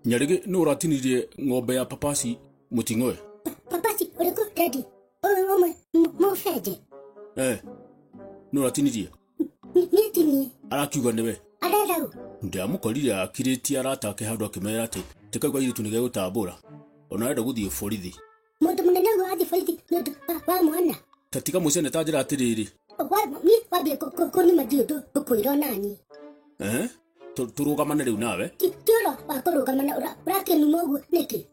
Nyarige no ratinirie ng'ombe ya papasi muting'oe. Papasi uriko daddy. Mo feje. No ratinirie. Nitini. Arakiuga niwe. Ararau. Ndiamukorire akiritie aratake handu akimera ati tikaigwa iritu nige gutambura. Ona enda guthie borithi. Mundu munene gwathi borithi ndu wa mwana. Tatika mucene ta njira atiriri. Ni wabie kuni madio kukwira nani. Turugamane riu nawe. Tiro wakurugamana urakenu mogu niki.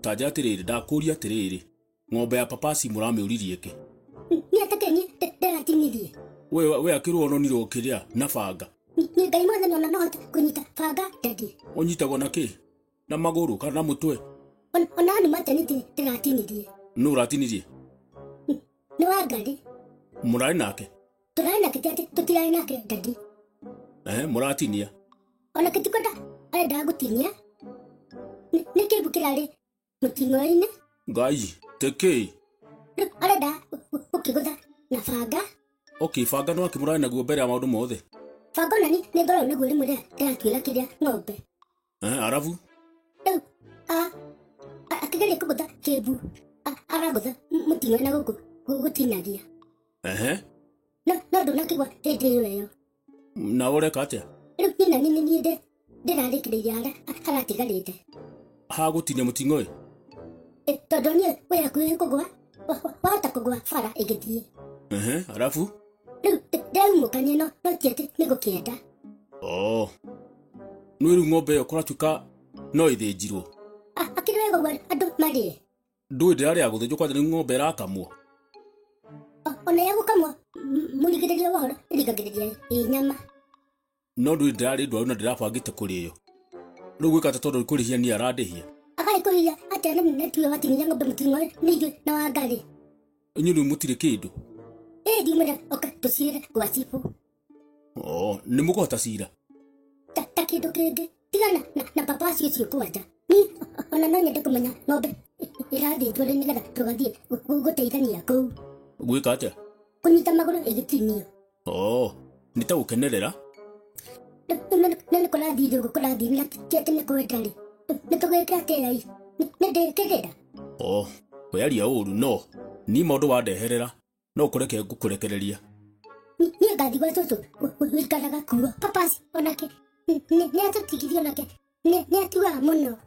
Ta njira atiriri ndakuria atiriri. Ng'ombe ya papasi muramiuririe ki. Ni atakeni nderatinirie. We akirwo ononirwo kiria na banga. Ni ngai mwana nona no kunyita banga daddy. Onyitagwo na ki? Na maguru kana mutwe? Ona ni matani nderatinirie. No ratinirie. Ni wagari. Murai nake. Turai nake tutirai nake daddy. Muratinia. Ona kitikwenda arenda gutinia. Niki bukirari muting'oine. Ngai, teke. Arenda ukigutha na banga. Okay, banga no akimurai naguo mbere ya maundu mothe. Banga nani ni ngoro niguo rimwe ndatwira kiria ng'ombe. Arabu. Akigeria kugutha kebu. Aragutha muting'oine na gutinagia. No ndunakigwa hindi iyo. Na ureka atia? Riu nina nini ndirarikiria aratigarite. Ha gutinia muting'oe? Tondu nie we akuhe kugwa. Wahota kugwa bara igithie. Arabu? Riu ndaumukania no tiete nigukienda. No riu ng'ombe iyo kuratuika no ithinjirwo. Akiriwe gugwa andu marie. Ndui ndirari ya guthinjwo kwathani ng'ombe irakamwo. Ona ya gukamwo murigiriria wahora irigagiriria inyama. No ndui ndirari ndwaru na ndirabangite kuriyo. Riu gwikata tondu kurihia ni arandihia. Akai kurihia atia netuyo watinia ng'ombe muting'oe niju na wangari. Inyuru mutire kindu. Dimura oka tucire kwa sifu. Ni mugota cira. Ta kindu kingi tigana na papasi ucio kwanja. Ni ona no nyende kumenya ng'ombe irathithwo ri nigetha tugathie guteithania kuu. Gwika atia? Kunyita maguru igitinio. Ni ta gukenerera. Nene kurathithio gukurathi na tiete ne kwendari. Nitugwika atia ii. Nindikirira. Wearia uru no. Ni maundu wandeherera. No kureke ngukurekereria. Ni ngathi gwa tutu wikaraga kuo. Papasi onake. Ni atutigirio nake. Ni atuga muno.